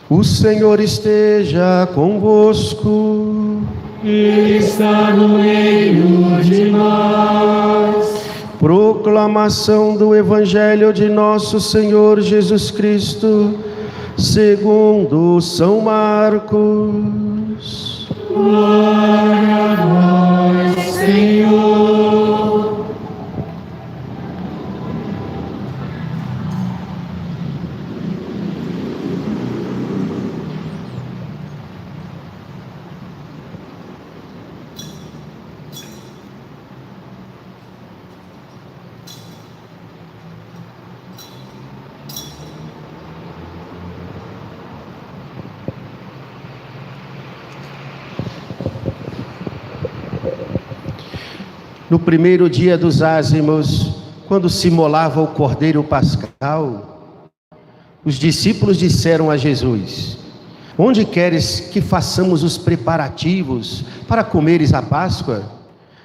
O Senhor esteja convosco. Ele está no meio de nós. Proclamação do Evangelho de nosso Senhor Jesus Cristo, segundo São Marcos. Glória a vós, Senhor. No primeiro dia dos ázimos, quando se imolava o cordeiro pascal, os discípulos disseram a Jesus: onde queres que façamos os preparativos para comeres a Páscoa?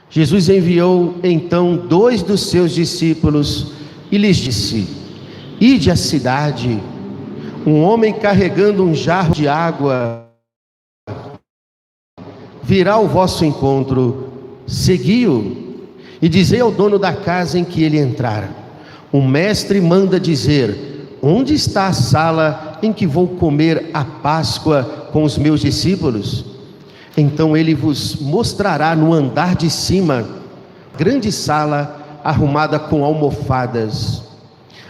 Jesus enviou então 2 dos seus discípulos e lhes disse: ide à cidade, um homem carregando um jarro de água virá ao vosso encontro, segui-o. E dizei ao dono da casa em que ele entrar: o mestre manda dizer, onde está a sala em que vou comer a Páscoa com os meus discípulos? Então ele vos mostrará no andar de cima, grande sala arrumada com almofadas.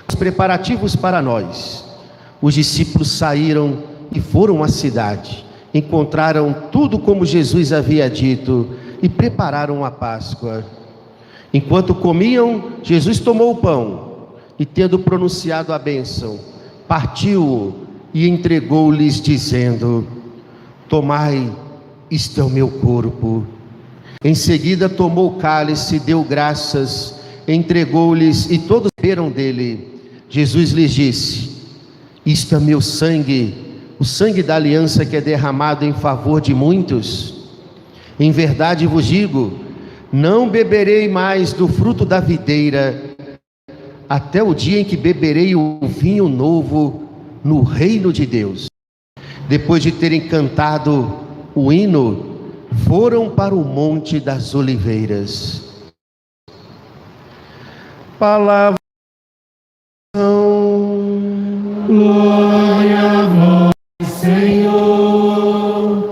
Os preparativos para nós. Os discípulos saíram e foram à cidade. Encontraram tudo como Jesus havia dito e prepararam a Páscoa. Enquanto comiam, Jesus tomou o pão e, tendo pronunciado a bênção, partiu-o e entregou-lhes, dizendo: tomai, isto é o meu corpo. Em seguida tomou o cálice, deu graças, entregou-lhes e todos beberam dele. Jesus lhes disse: isto é meu sangue, o sangue da aliança que é derramado em favor de muitos. Em verdade vos digo, não beberei mais do fruto da videira, até o dia em que beberei o vinho novo no reino de Deus. Depois de terem cantado o hino, foram para o Monte das Oliveiras. Palavra. Glória a vós, Senhor.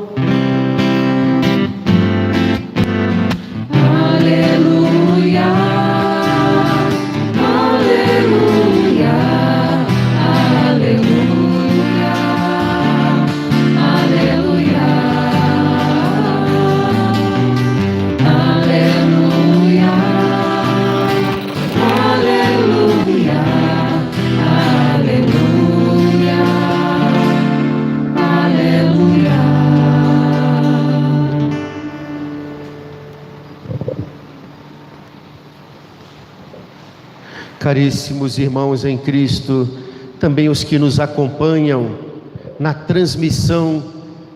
Caríssimos irmãos em Cristo, também os que nos acompanham na transmissão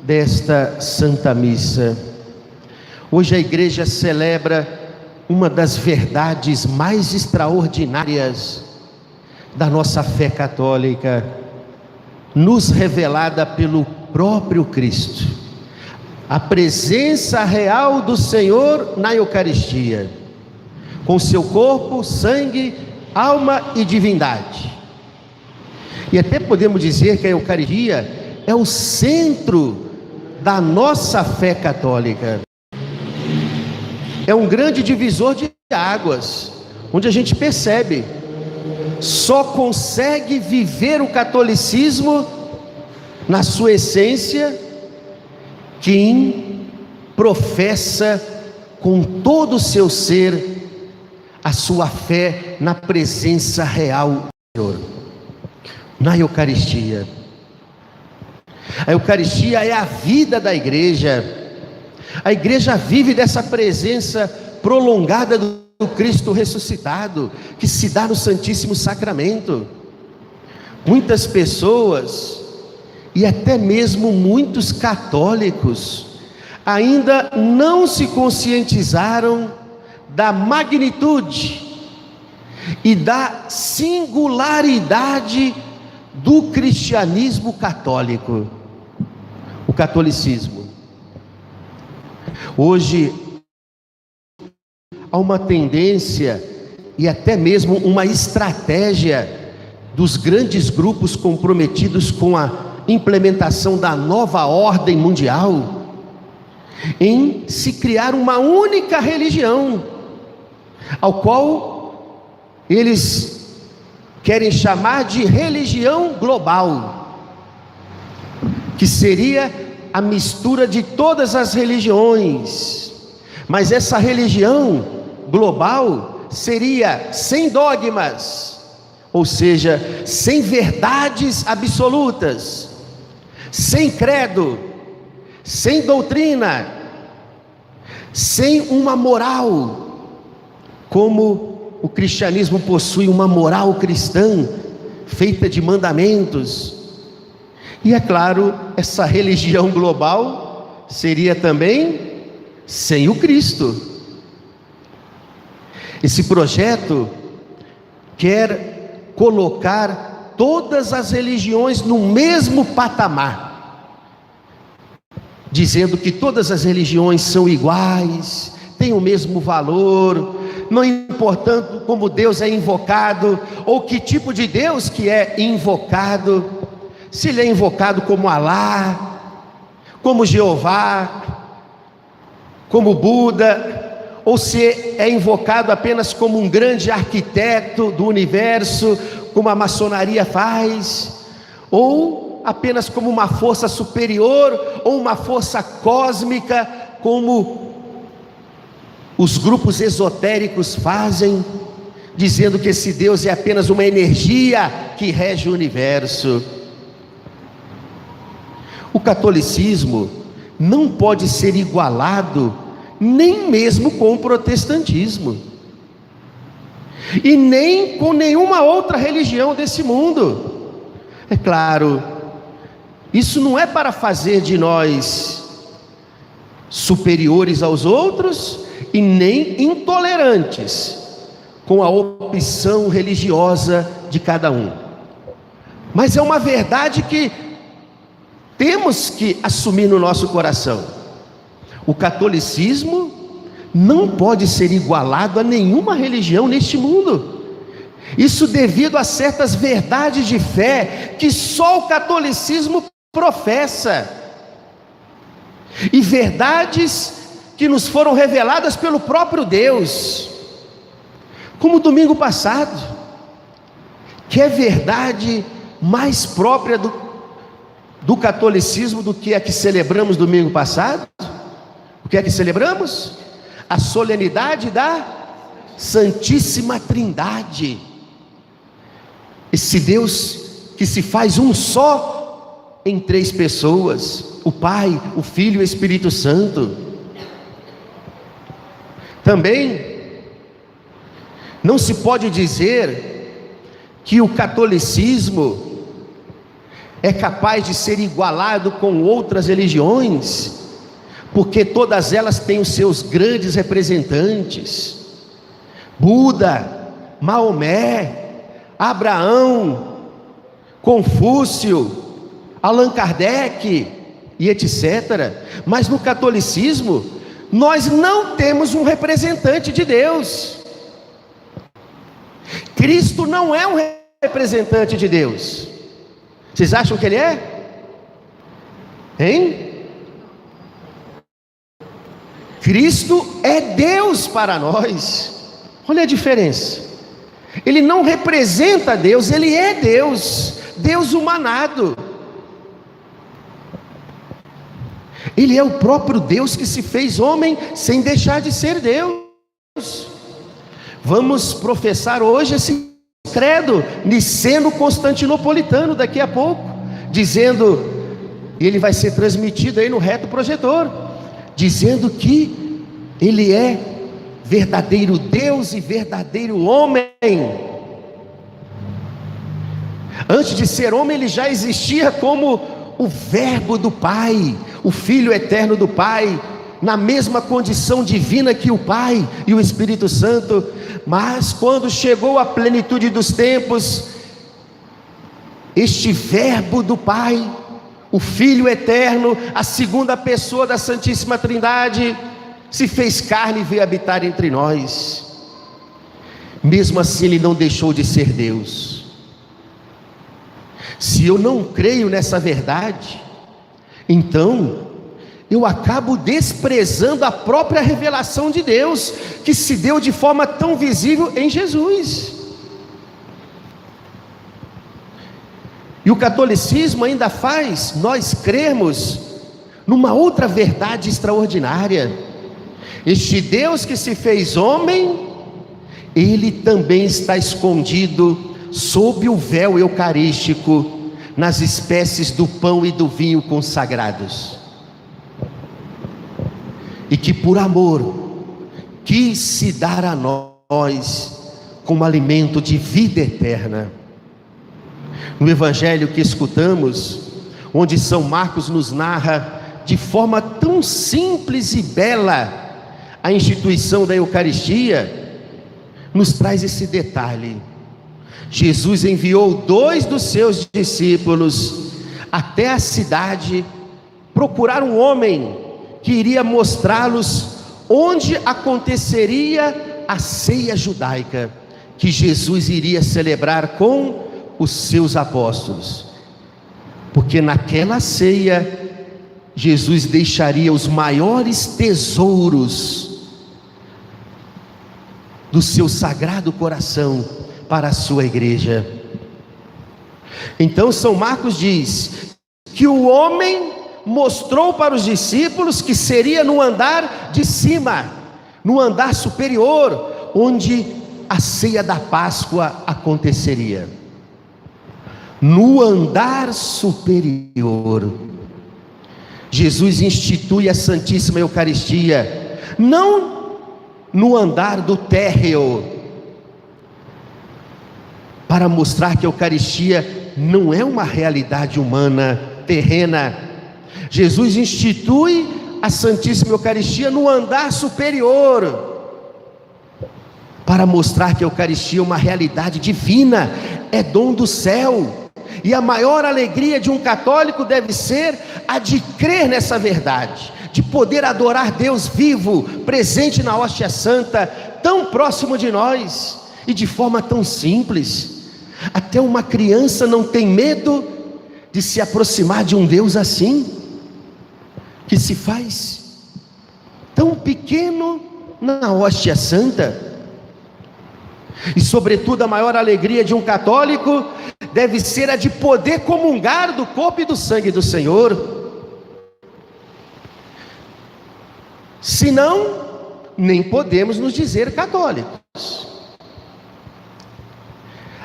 desta Santa Missa. Hoje a Igreja celebra uma das verdades mais extraordinárias da nossa fé católica, nos revelada pelo próprio Cristo. A presença real do Senhor na Eucaristia, com seu corpo, sangue, alma e divindade. E até podemos dizer que a Eucaristia é o centro da nossa fé católica. É um grande divisor de águas, onde a gente percebe, só consegue viver o catolicismo na sua essência quem professa com todo o seu ser a sua fé na presença real do Senhor, na Eucaristia. A Eucaristia é a vida da igreja. A igreja vive dessa presença prolongada do Cristo ressuscitado, que se dá no Santíssimo Sacramento. Muitas pessoas, e até mesmo muitos católicos, ainda não se conscientizaram da magnitude e da singularidade do cristianismo católico, o catolicismo. Hoje há uma tendência e até mesmo uma estratégia dos grandes grupos comprometidos com a implementação da nova ordem mundial em se criar uma única religião, ao qual eles querem chamar de religião global, que seria a mistura de todas as religiões. Mas essa religião global seria sem dogmas, ou seja, sem verdades absolutas, sem credo, sem doutrina, sem uma moral, como o cristianismo possui uma moral cristã, feita de mandamentos. E é claro, essa religião global seria também sem o Cristo. Esse projeto quer colocar todas as religiões no mesmo patamar, dizendo que todas as religiões são iguais, têm o mesmo valor, não importando como Deus é invocado, ou que tipo de Deus que é invocado, se ele é invocado como Alá, como Jeová, como Buda, ou se é invocado apenas como um grande arquiteto do universo, como a maçonaria faz, ou apenas como uma força superior, ou uma força cósmica, como os grupos esotéricos fazem, dizendo que esse Deus é apenas uma energia que rege o universo. O catolicismo não pode ser igualado nem mesmo com o protestantismo, e nem com nenhuma outra religião desse mundo. É claro, isso não é para fazer de nós superiores aos outros e nem intolerantes com a opção religiosa de cada um, mas é uma verdade que temos que assumir no nosso coração. O catolicismo não pode ser igualado a nenhuma religião neste mundo. Isso devido a certas verdades de fé que só o catolicismo professa, e verdades que nos foram reveladas pelo próprio Deus, como domingo passado, que é verdade mais própria do catolicismo do que a que celebramos domingo passado. O que é que celebramos? A solenidade da Santíssima Trindade, esse Deus que se faz um só em três pessoas, o Pai, o Filho e o Espírito Santo. Também não se pode dizer que o catolicismo é capaz de ser igualado com outras religiões, porque todas elas têm os seus grandes representantes: Buda, Maomé, Abraão, Confúcio, Allan Kardec e etc. Mas no catolicismo nós não temos um representante de Deus. Cristo não é um representante de Deus. Vocês acham que ele é? Hein? Cristo é Deus para nós. Olha a diferença. Ele não representa Deus, ele é Deus, Deus humanado. Ele é o próprio Deus que se fez homem sem deixar de ser Deus. Vamos professar hoje esse credo niceno-constantinopolitano daqui a pouco, dizendo, ele vai ser transmitido aí no reto projetor, dizendo que ele é verdadeiro Deus e verdadeiro homem. Antes de ser homem, ele já existia como o Verbo do Pai, o Filho eterno do Pai, na mesma condição divina que o Pai e o Espírito Santo. Mas quando chegou a plenitude dos tempos, este Verbo do Pai, o Filho eterno, a segunda pessoa da Santíssima Trindade, se fez carne e veio habitar entre nós. Mesmo assim ele não deixou de ser Deus. Se eu não creio nessa verdade, então eu acabo desprezando a própria revelação de Deus, que se deu de forma tão visível em Jesus. E o catolicismo ainda faz nós crermos numa outra verdade extraordinária: este Deus que se fez homem, ele também está escondido sob o véu eucarístico, nas espécies do pão e do vinho consagrados, e que por amor quis se dar a nós como alimento de vida eterna. No evangelho que escutamos, onde São Marcos nos narra de forma tão simples e bela a instituição da Eucaristia, nos traz esse detalhe: Jesus enviou 2 dos seus discípulos até a cidade procurar um homem que iria mostrá-los onde aconteceria a ceia judaica, que Jesus iria celebrar com os seus apóstolos, porque naquela ceia Jesus deixaria os maiores tesouros do seu sagrado coração para a sua igreja. Então São Marcos diz que o homem mostrou para os discípulos que seria no andar de cima, no andar superior, onde a ceia da Páscoa aconteceria. No andar superior, Jesus institui a Santíssima Eucaristia, não no andar do térreo, para mostrar que a Eucaristia não é uma realidade humana, terrena. Jesus institui a Santíssima Eucaristia no andar superior, para mostrar que a Eucaristia é uma realidade divina, é dom do céu. E a maior alegria de um católico deve ser a de crer nessa verdade, de poder adorar Deus vivo, presente na hóstia santa, tão próximo de nós e de forma tão simples. Até uma criança não tem medo de se aproximar de um Deus assim, que se faz tão pequeno na hóstia santa. E sobretudo a maior alegria de um católico deve ser a de poder comungar do corpo e do sangue do Senhor. Senão, nem podemos nos dizer católicos.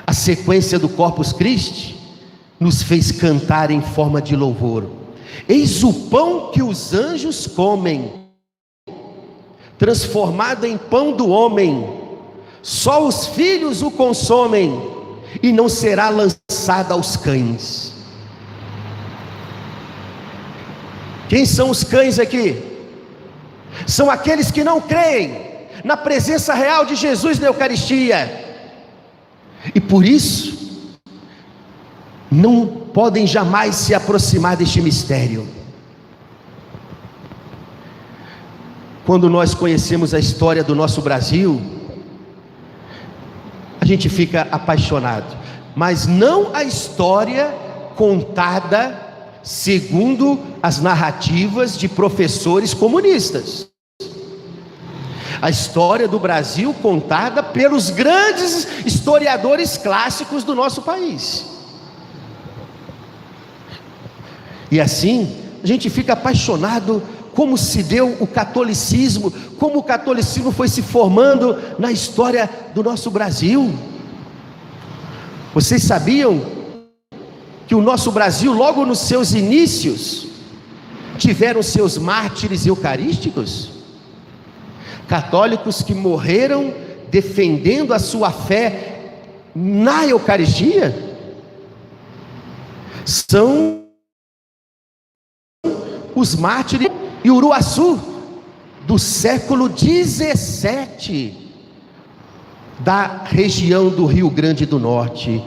A sequência do Corpus Christi nos fez cantar em forma de louvor: eis o pão que os anjos comem, transformado em pão do homem, só os filhos o consomem, e não será lançado aos cães. Quem são os cães aqui? São aqueles que não creem na presença real de Jesus na Eucaristia, e por isso não podem jamais se aproximar deste mistério. Quando nós conhecemos a história do nosso Brasil, a gente fica apaixonado, mas não a história contada segundo as narrativas de professores comunistas. A história do Brasil contada pelos grandes historiadores clássicos do nosso país. E assim, a gente fica apaixonado como se deu o catolicismo, como o catolicismo foi se formando na história do nosso Brasil. Vocês sabiam que o nosso Brasil, logo nos seus inícios, tiveram seus mártires eucarísticos? Católicos que morreram defendendo a sua fé na Eucaristia? São os mártires de Uruaçu, do século 17, da região do Rio Grande do Norte.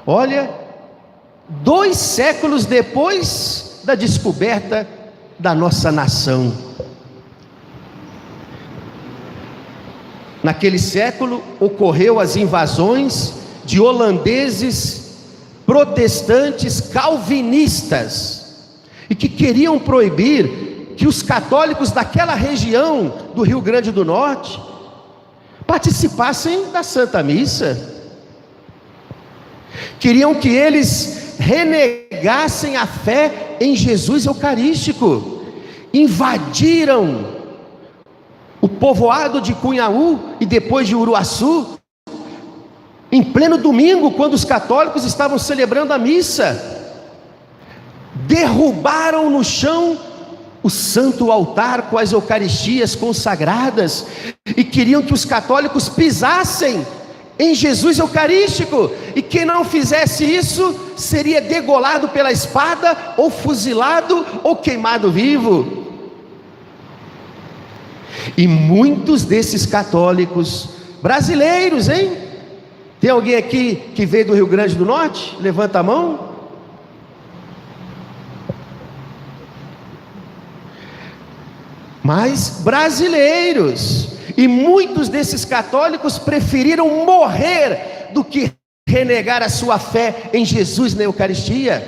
Olha, 2 séculos depois da descoberta da nossa nação. Naquele século ocorreu as invasões de holandeses, protestantes, calvinistas, e que queriam proibir que os católicos daquela região do Rio Grande do Norte participassem da Santa Missa. Queriam que eles renegassem a fé em Jesus Eucarístico. Invadiram o povoado de Cunhaú e depois de Uruaçu, em pleno domingo, quando os católicos estavam celebrando a missa. Derrubaram no chão o santo altar com as eucaristias consagradas e queriam que os católicos pisassem em Jesus Eucarístico, e quem não fizesse isso seria degolado pela espada, ou fuzilado, ou queimado vivo. E muitos desses católicos brasileiros, hein? Tem alguém aqui que veio do Rio Grande do Norte? Levanta a mão. Mas brasileiros, e muitos desses católicos preferiram morrer do que renegar a sua fé em Jesus na Eucaristia.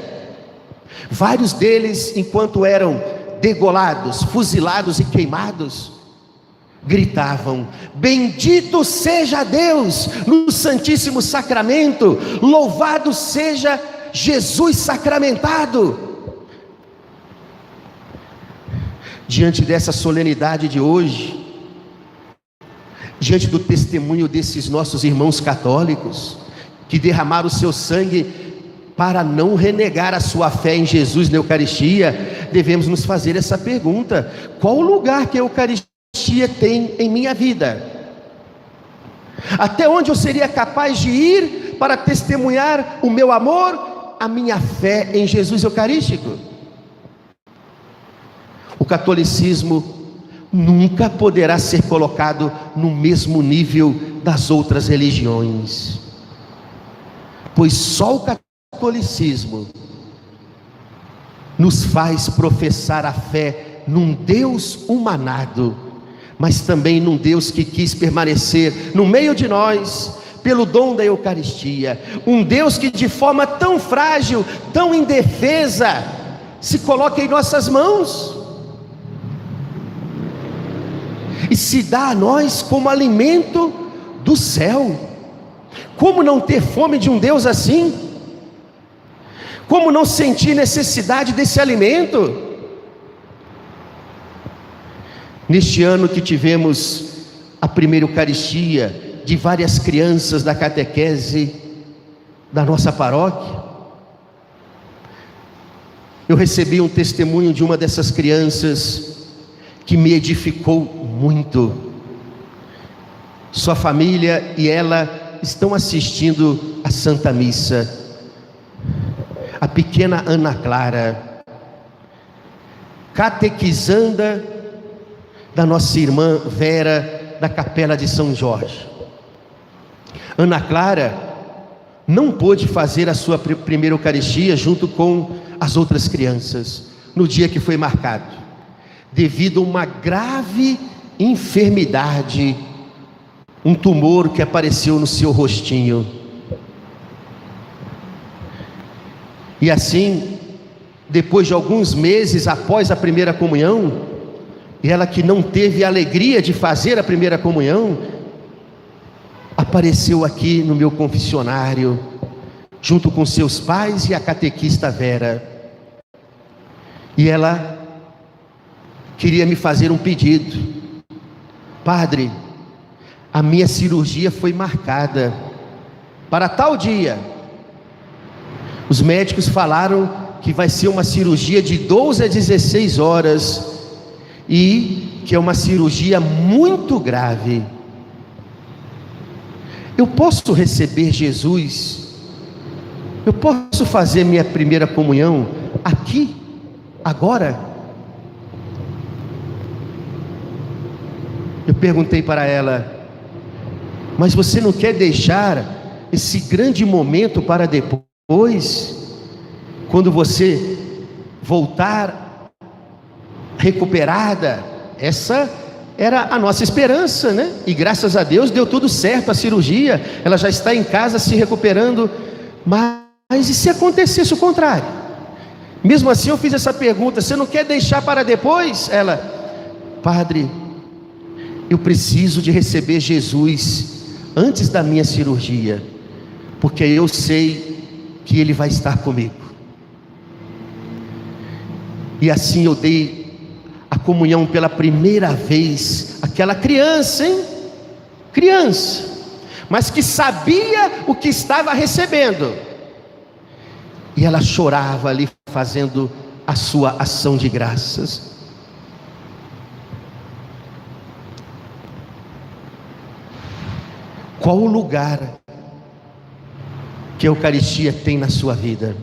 Vários deles, enquanto eram degolados, fuzilados e queimados, gritavam: bendito seja Deus no Santíssimo Sacramento, louvado seja Jesus sacramentado. Diante dessa solenidade de hoje, diante do testemunho desses nossos irmãos católicos, que derramaram o seu sangue para não renegar a sua fé em Jesus na Eucaristia, devemos nos fazer essa pergunta: qual o lugar que a Eucaristia tem em minha vida? Até onde eu seria capaz de ir para testemunhar o meu amor, a minha fé em Jesus Eucarístico? O catolicismo nunca poderá ser colocado no mesmo nível das outras religiões, pois só o catolicismo nos faz professar a fé num Deus humanado, mas também num Deus que quis permanecer no meio de nós pelo dom da Eucaristia, um Deus que de forma tão frágil, tão indefesa, se coloca em nossas mãos e se dá a nós como alimento do céu. Como não ter fome de um Deus assim? Como não sentir necessidade desse alimento? Neste ano que tivemos a primeira Eucaristia de várias crianças da catequese da nossa paróquia, eu recebi um testemunho de uma dessas crianças que me edificou muito. Sua família e ela estão assistindo a Santa Missa. A pequena Ana Clara, catequizanda da nossa irmã Vera, da Capela de São Jorge. Ana Clara não pôde fazer a sua primeira Eucaristia junto com as outras crianças no dia que foi marcado, devido a uma grave enfermidade, um tumor que apareceu no seu rostinho. E assim, depois de alguns meses após a primeira comunhão, e ela que não teve a alegria de fazer a primeira comunhão, apareceu aqui no meu confessionário, junto com seus pais e a catequista Vera. E ela queria me fazer um pedido: padre, a minha cirurgia foi marcada para tal dia. Os médicos falaram que vai ser uma cirurgia de 12 a 16 horas e que é uma cirurgia muito grave. Eu posso receber Jesus? Eu posso fazer minha primeira comunhão aqui, agora? Eu perguntei para ela: mas você não quer deixar esse grande momento para depois? quando você voltar recuperada. Essa era a nossa esperança, né? E graças a Deus deu tudo certo a cirurgia, ela já está em casa se recuperando. Mas e se acontecesse o contrário? Mesmo assim eu fiz essa pergunta: você não quer deixar para depois? Ela: padre, eu preciso de receber Jesus antes da minha cirurgia, porque eu sei que Ele vai estar comigo. E assim eu dei a comunhão pela primeira vez. Aquela criança, hein? Criança, mas que sabia o que estava recebendo. E ela chorava ali, fazendo a sua ação de graças. Qual o lugar que a Eucaristia tem na sua vida?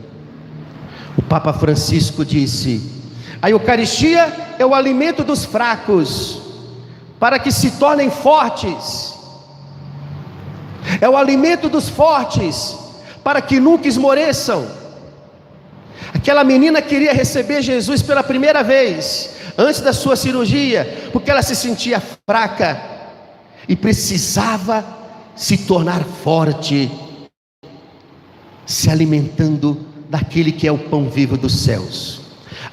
O Papa Francisco disse: a Eucaristia é o alimento dos fracos, para que se tornem fortes. É o alimento dos fortes, para que nunca esmoreçam. Aquela menina queria receber Jesus pela primeira vez, antes da sua cirurgia, porque ela se sentia fraca e precisava se tornar forte, se alimentando daquele que é o pão vivo dos céus.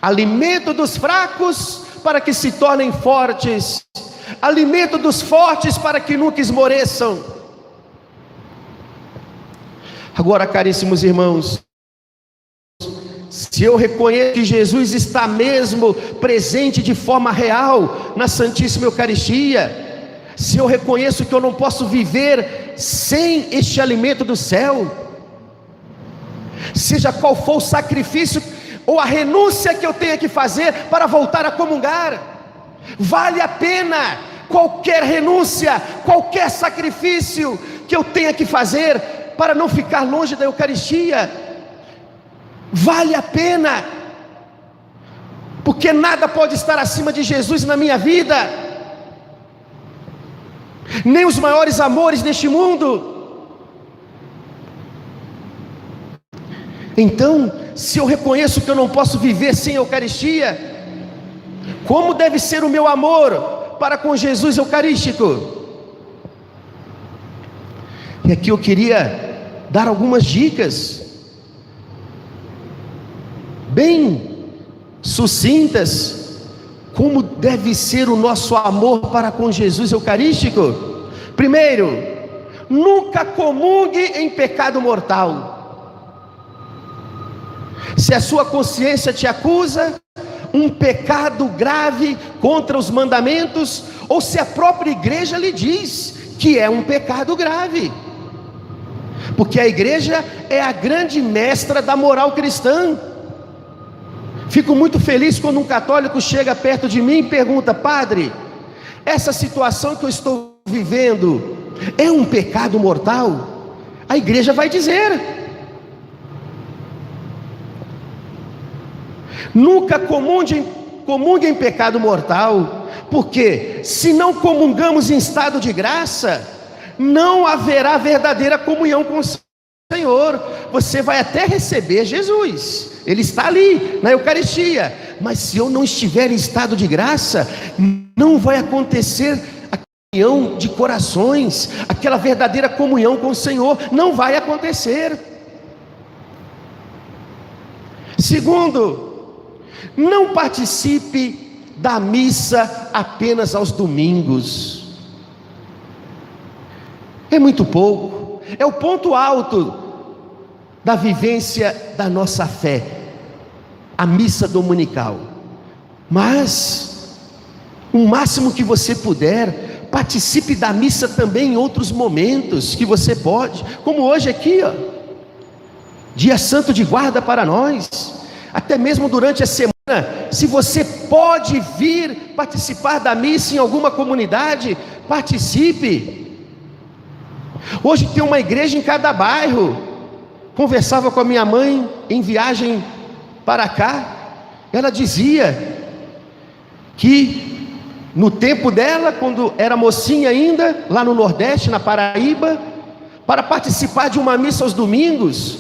Alimento dos fracos para que se tornem fortes, alimento dos fortes para que nunca esmoreçam. Agora, caríssimos irmãos, se eu reconheço que Jesus está mesmo presente de forma real na Santíssima Eucaristia, se eu reconheço que eu não posso viver sem este alimento do céu, seja qual for o sacrifício ou a renúncia que eu tenha que fazer para voltar a comungar, vale a pena qualquer renúncia, qualquer sacrifício que eu tenha que fazer para não ficar longe da Eucaristia. Vale a pena, porque nada pode estar acima de Jesus na minha vida, nem os maiores amores deste mundo. Então, se eu reconheço que eu não posso viver sem Eucaristia, como deve ser o meu amor para com Jesus Eucarístico? E aqui eu queria dar algumas dicas bem sucintas, como deve ser o nosso amor para com Jesus Eucarístico. Primeiro, nunca comungue em pecado mortal. Se a sua consciência te acusa um pecado grave contra os mandamentos, ou se a própria igreja lhe diz que é um pecado grave, porque a igreja é a grande mestra da moral cristã. Fico muito feliz quando um católico chega perto de mim e pergunta: padre, essa situação que eu estou vivendo é um pecado mortal? A igreja vai dizer: nunca comungue em pecado mortal, porque se não comungamos em estado de graça, não haverá verdadeira comunhão com o Senhor. Você vai até receber Jesus, Ele está ali na Eucaristia, mas se eu não estiver em estado de graça, não vai acontecer a comunhão de corações, aquela verdadeira comunhão com o Senhor, não vai acontecer. Segundo, não participe da missa apenas aos domingos. É muito pouco, é o ponto alto da vivência da nossa fé, a missa dominical. Mas o máximo que você puder, participe da missa também em outros momentos que você pode, como hoje aqui, ó, dia santo de guarda para nós, até mesmo durante a semana. Se você pode vir participar da missa em alguma comunidade, participe. Hoje tem uma igreja em cada bairro. Conversava com a minha mãe em viagem para cá, ela dizia que no tempo dela, quando era mocinha ainda, lá no Nordeste, na Paraíba, para participar de uma missa aos domingos,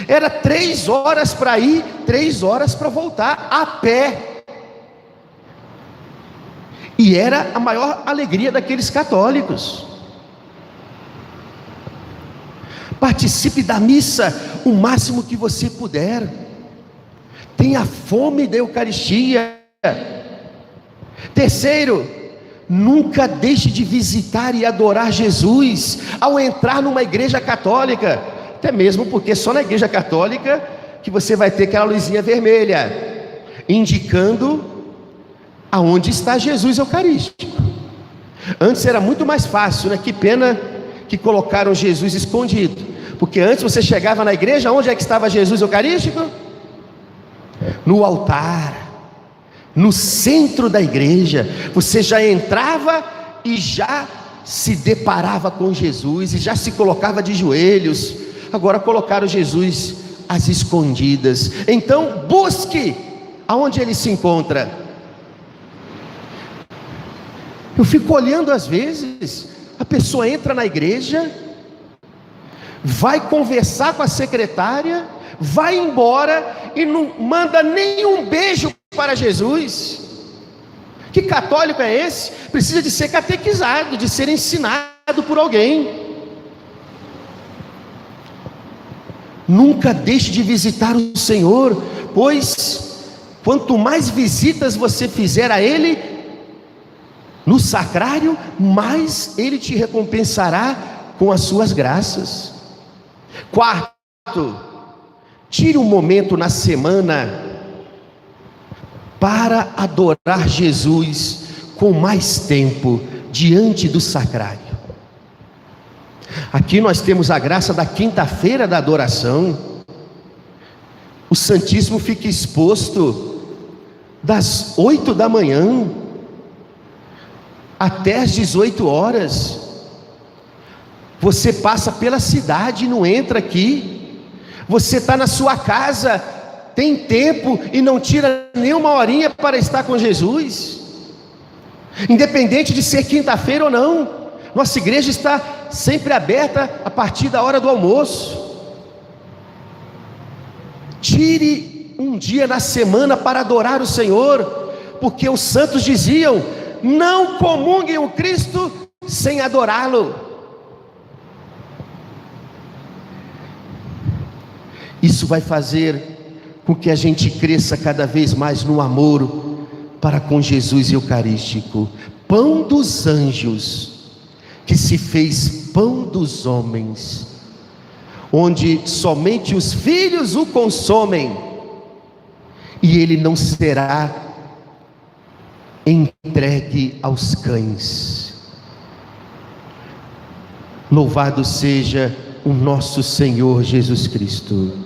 Era 3 horas para ir, 3 horas para voltar, a pé. E era a maior alegria daqueles católicos. Participe da missa o máximo que você puder. Tenha fome da Eucaristia. Terceiro, nunca deixe de visitar e adorar Jesus ao entrar numa igreja católica. Até mesmo porque só na igreja católica que você vai ter aquela luzinha vermelha, indicando aonde está Jesus Eucarístico. Antes era muito mais fácil, né? Que pena que colocaram Jesus escondido, porque antes você chegava na igreja, onde é que estava Jesus Eucarístico? No altar, no centro da igreja. Você já entrava e já se deparava com Jesus, e já se colocava de joelhos. Agora colocaram Jesus às escondidas. Então busque aonde ele se encontra. Eu fico olhando às vezes, a pessoa entra na igreja, vai conversar com a secretária, vai embora e não manda nenhum beijo para Jesus. Que católico é esse? Precisa de ser catequizado, de ser ensinado por alguém. Nunca deixe de visitar o Senhor, pois quanto mais visitas você fizer a Ele no sacrário, mais Ele te recompensará com as suas graças. Quarto, tire um momento na semana para adorar Jesus com mais tempo diante do sacrário. Aqui nós temos a graça da quinta-feira da adoração. O Santíssimo fica exposto das 8 da manhã até as 18 horas. Você passa pela cidade e não entra aqui. Você está na sua casa, tem tempo e não tira nenhuma horinha para estar com Jesus, independente de ser quinta-feira ou não. Nossa igreja está sempre aberta a partir da hora do almoço. Tire um dia na semana para adorar o Senhor, porque os santos diziam: não comunguem o Cristo sem adorá-lo. Isso vai fazer com que a gente cresça cada vez mais no amor para com Jesus Eucarístico, pão dos anjos, que se fez pão dos homens, onde somente os filhos o consomem, e ele não será entregue aos cães. Louvado seja o nosso Senhor Jesus Cristo.